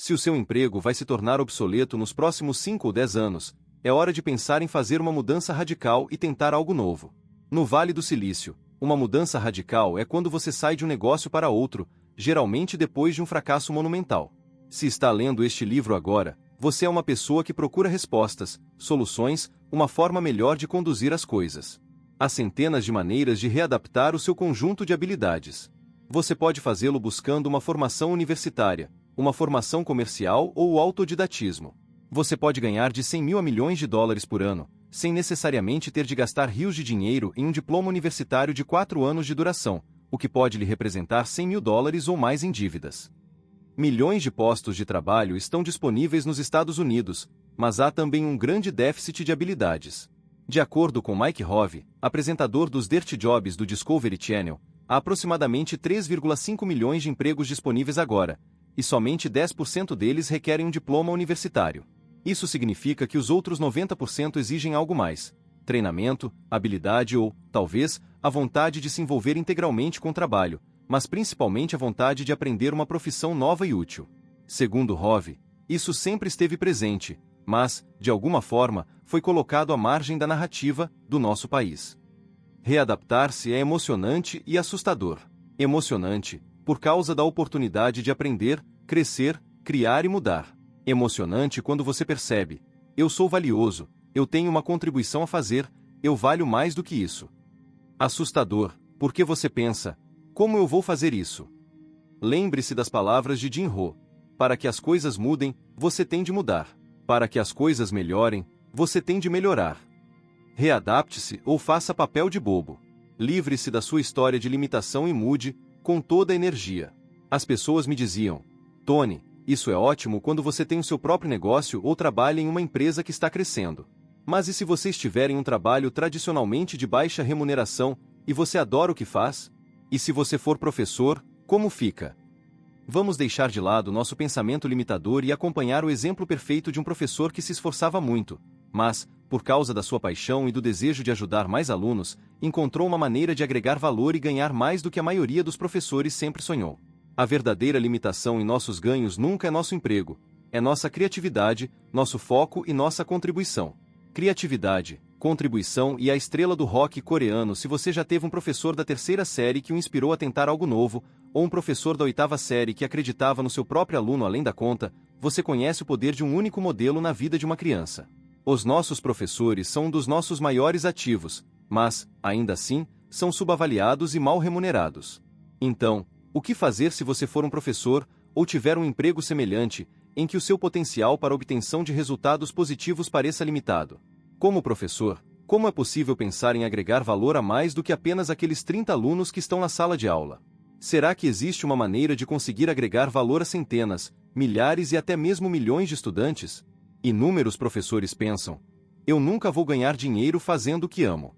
Se o seu emprego vai se tornar obsoleto nos próximos 5 ou 10 anos, é hora de pensar em fazer uma mudança radical e tentar algo novo. No Vale do Silício, uma mudança radical é quando você sai de um negócio para outro, geralmente depois de um fracasso monumental. Se está lendo este livro agora, você é uma pessoa que procura respostas, soluções, uma forma melhor de conduzir as coisas. Há centenas de maneiras de readaptar o seu conjunto de habilidades. Você pode fazê-lo buscando uma formação universitária, uma formação comercial ou o autodidatismo. Você pode ganhar de 100 mil a milhões de dólares por ano, sem necessariamente ter de gastar rios de dinheiro em um diploma universitário de 4 anos de duração, o que pode lhe representar 100 mil dólares ou mais em dívidas. Milhões de postos de trabalho estão disponíveis nos Estados Unidos, mas há também um grande déficit de habilidades. De acordo com Mike Hove, apresentador dos Dirty Jobs do Discovery Channel, há aproximadamente 3,5 milhões de empregos disponíveis agora, e somente 10% deles requerem um diploma universitário. Isso significa que os outros 90% exigem algo mais: treinamento, habilidade ou, talvez, a vontade de se envolver integralmente com o trabalho, mas principalmente a vontade de aprender uma profissão nova e útil. Segundo Hove, isso sempre esteve presente, mas, de alguma forma, foi colocado à margem da narrativa do nosso país. Readaptar-se é emocionante e assustador. Emocionante, por causa da oportunidade de aprender, crescer, criar e mudar. Emocionante quando você percebe: eu sou valioso, eu tenho uma contribuição a fazer, eu valho mais do que isso. Assustador, porque você pensa: como eu vou fazer isso? Lembre-se das palavras de Jim Rohn: para que as coisas mudem, você tem de mudar. Para que as coisas melhorem, você tem de melhorar. Readapte-se ou faça papel de bobo. Livre-se da sua história de limitação e mude, com toda a energia. As pessoas me diziam: Tony, isso é ótimo quando você tem o seu próprio negócio ou trabalha em uma empresa que está crescendo. Mas e se você estiver em um trabalho tradicionalmente de baixa remuneração, e você adora o que faz? E se você for professor, como fica? Vamos deixar de lado nosso pensamento limitador e acompanhar o exemplo perfeito de um professor que se esforçava muito, mas, por causa da sua paixão e do desejo de ajudar mais alunos, encontrou uma maneira de agregar valor e ganhar mais do que a maioria dos professores sempre sonhou. A verdadeira limitação em nossos ganhos nunca é nosso emprego, é nossa criatividade, nosso foco e nossa contribuição. Criatividade, contribuição e a estrela do rock coreano. Se você já teve um professor da 3ª série que o inspirou a tentar algo novo, ou um professor da 8ª série que acreditava no seu próprio aluno além da conta, você conhece o poder de um único modelo na vida de uma criança. Os nossos professores são um dos nossos maiores ativos, mas, ainda assim, são subavaliados e mal remunerados. Então, o que fazer se você for um professor, ou tiver um emprego semelhante, em que o seu potencial para obtenção de resultados positivos pareça limitado? Como professor, como é possível pensar em agregar valor a mais do que apenas aqueles 30 alunos que estão na sala de aula? Será que existe uma maneira de conseguir agregar valor a centenas, milhares e até mesmo milhões de estudantes? Inúmeros professores pensam: eu nunca vou ganhar dinheiro fazendo o que amo.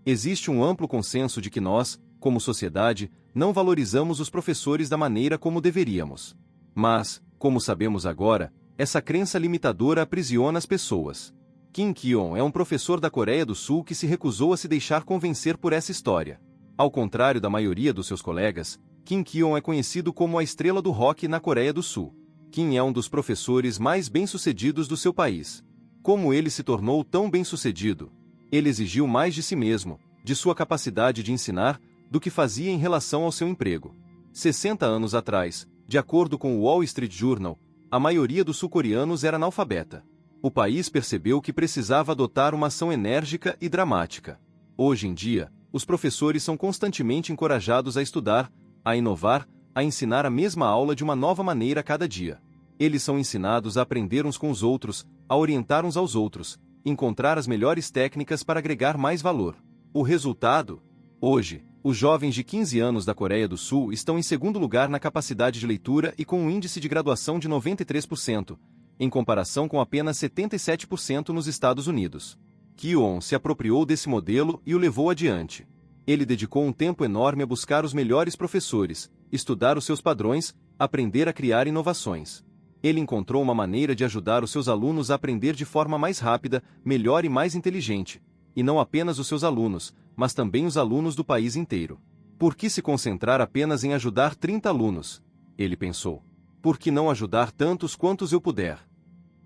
Existe um amplo consenso de que nós, como sociedade, não valorizamos os professores da maneira como deveríamos. Mas, como sabemos agora, essa crença limitadora aprisiona as pessoas. Kim Kyon é um professor da Coreia do Sul que se recusou a se deixar convencer por essa história. Ao contrário da maioria dos seus colegas, Kim Kyon é conhecido como a estrela do rock na Coreia do Sul. Kim é um dos professores mais bem-sucedidos do seu país. Como ele se tornou tão bem-sucedido? Ele exigiu mais de si mesmo, de sua capacidade de ensinar, do que fazia em relação ao seu emprego. 60 anos atrás, de acordo com o Wall Street Journal, a maioria dos sul-coreanos era analfabeta. O país percebeu que precisava adotar uma ação enérgica e dramática. Hoje em dia, os professores são constantemente encorajados a estudar, a inovar, a ensinar a mesma aula de uma nova maneira a cada dia. Eles são ensinados a aprender uns com os outros, a orientar uns aos outros, encontrar as melhores técnicas para agregar mais valor. O resultado? Hoje, os jovens de 15 anos da Coreia do Sul estão em segundo lugar na capacidade de leitura e com um índice de graduação de 93%, em comparação com apenas 77% nos Estados Unidos. Kyon se apropriou desse modelo e o levou adiante. Ele dedicou um tempo enorme a buscar os melhores professores, estudar os seus padrões, aprender a criar inovações. Ele encontrou uma maneira de ajudar os seus alunos a aprender de forma mais rápida, melhor e mais inteligente. E não apenas os seus alunos, mas também os alunos do país inteiro. Por que se concentrar apenas em ajudar 30 alunos? Ele pensou. Por que não ajudar tantos quantos eu puder?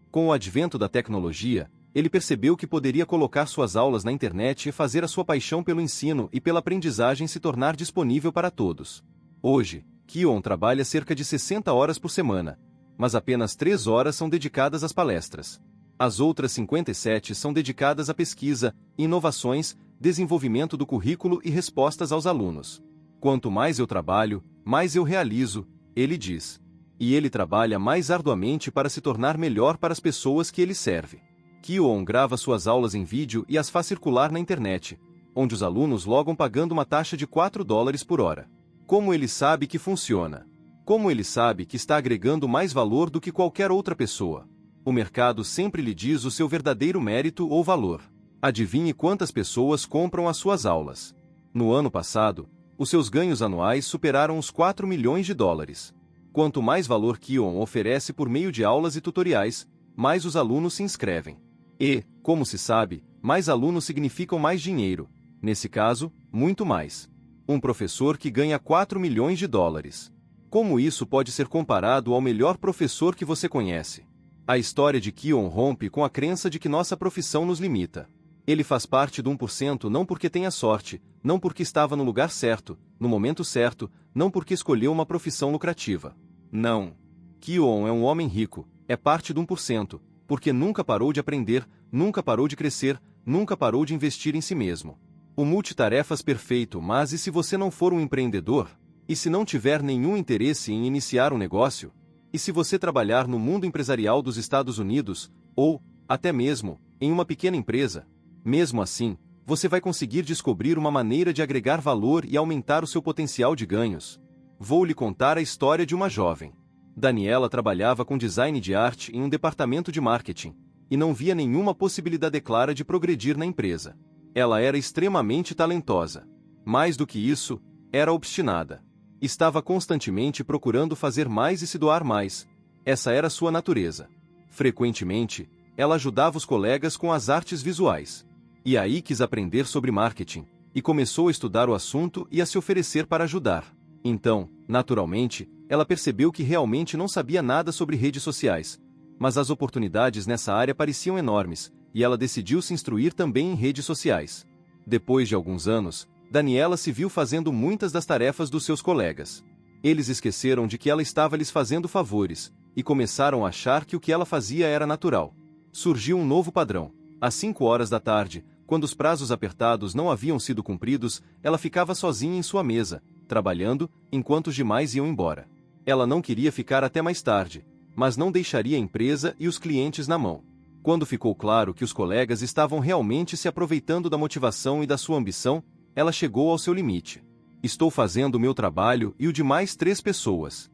Com o advento da tecnologia, ele percebeu que poderia colocar suas aulas na internet e fazer a sua paixão pelo ensino e pela aprendizagem se tornar disponível para todos. Hoje, Kion trabalha cerca de 60 horas por semana, mas apenas 3 horas são dedicadas às palestras. As outras 57 são dedicadas à pesquisa, inovações, desenvolvimento do currículo e respostas aos alunos. Quanto mais eu trabalho, mais eu realizo, ele diz. E ele trabalha mais arduamente para se tornar melhor para as pessoas que ele serve. Kion grava suas aulas em vídeo e as faz circular na internet, onde os alunos logam pagando uma taxa de $4 por hora. Como ele sabe que funciona? Como ele sabe que está agregando mais valor do que qualquer outra pessoa? O mercado sempre lhe diz o seu verdadeiro mérito ou valor. Adivinhe quantas pessoas compram as suas aulas. No ano passado, os seus ganhos anuais superaram os $4 milhões. Quanto mais valor Kion oferece por meio de aulas e tutoriais, mais os alunos se inscrevem. E, como se sabe, mais alunos significam mais dinheiro. Nesse caso, muito mais. Um professor que ganha $4 milhões. Como isso pode ser comparado ao melhor professor que você conhece? A história de Kion rompe com a crença de que nossa profissão nos limita. Ele faz parte do 1% não porque tenha sorte, não porque estava no lugar certo, no momento certo, não porque escolheu uma profissão lucrativa. Não. Kion é um homem rico, é parte do 1%, porque nunca parou de aprender, nunca parou de crescer, nunca parou de investir em si mesmo. O multitarefas perfeito, mas e se você não for um empreendedor? E se não tiver nenhum interesse em iniciar um negócio? E se você trabalhar no mundo empresarial dos Estados Unidos, ou, até mesmo, em uma pequena empresa? Mesmo assim, você vai conseguir descobrir uma maneira de agregar valor e aumentar o seu potencial de ganhos. Vou lhe contar a história de uma jovem. Daniela trabalhava com design de arte em um departamento de marketing, e não via nenhuma possibilidade clara de progredir na empresa. Ela era extremamente talentosa. Mais do que isso, era obstinada. Estava constantemente procurando fazer mais e se doar mais. Essa era sua natureza. Frequentemente, ela ajudava os colegas com as artes visuais. E aí quis aprender sobre marketing, e começou a estudar o assunto e a se oferecer para ajudar. Então, naturalmente, ela percebeu que realmente não sabia nada sobre redes sociais, mas as oportunidades nessa área pareciam enormes, e ela decidiu se instruir também em redes sociais. Depois de alguns anos, Daniela se viu fazendo muitas das tarefas dos seus colegas. Eles esqueceram de que ela estava lhes fazendo favores, e começaram a achar que o que ela fazia era natural. Surgiu um novo padrão. Às 5 horas da tarde, quando os prazos apertados não haviam sido cumpridos, ela ficava sozinha em sua mesa, trabalhando, enquanto os demais iam embora. Ela não queria ficar até mais tarde, mas não deixaria a empresa e os clientes na mão. Quando ficou claro que os colegas estavam realmente se aproveitando da motivação e da sua ambição, ela chegou ao seu limite. Estou fazendo o meu trabalho e o de mais 3 pessoas.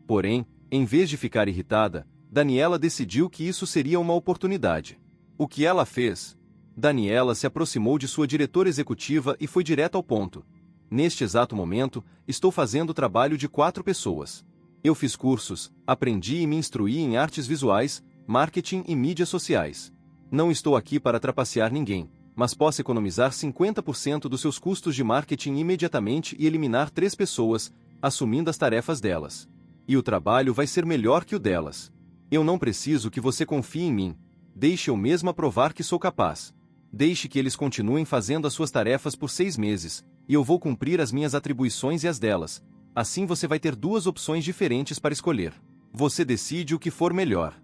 Porém, em vez de ficar irritada, Daniela decidiu que isso seria uma oportunidade. O que ela fez? Daniela se aproximou de sua diretora executiva e foi direto ao ponto. Neste exato momento, estou fazendo o trabalho de 4 pessoas. Eu fiz cursos, aprendi e me instruí em artes visuais, marketing e mídias sociais. Não estou aqui para trapacear ninguém, mas posso economizar 50% dos seus custos de marketing imediatamente e eliminar 3 pessoas, assumindo as tarefas delas. E o trabalho vai ser melhor que o delas. Eu não preciso que você confie em mim. Deixe eu mesma provar que sou capaz. Deixe que eles continuem fazendo as suas tarefas por 6 meses, e eu vou cumprir as minhas atribuições e as delas. Assim você vai ter 2 opções diferentes para escolher. Você decide o que for melhor.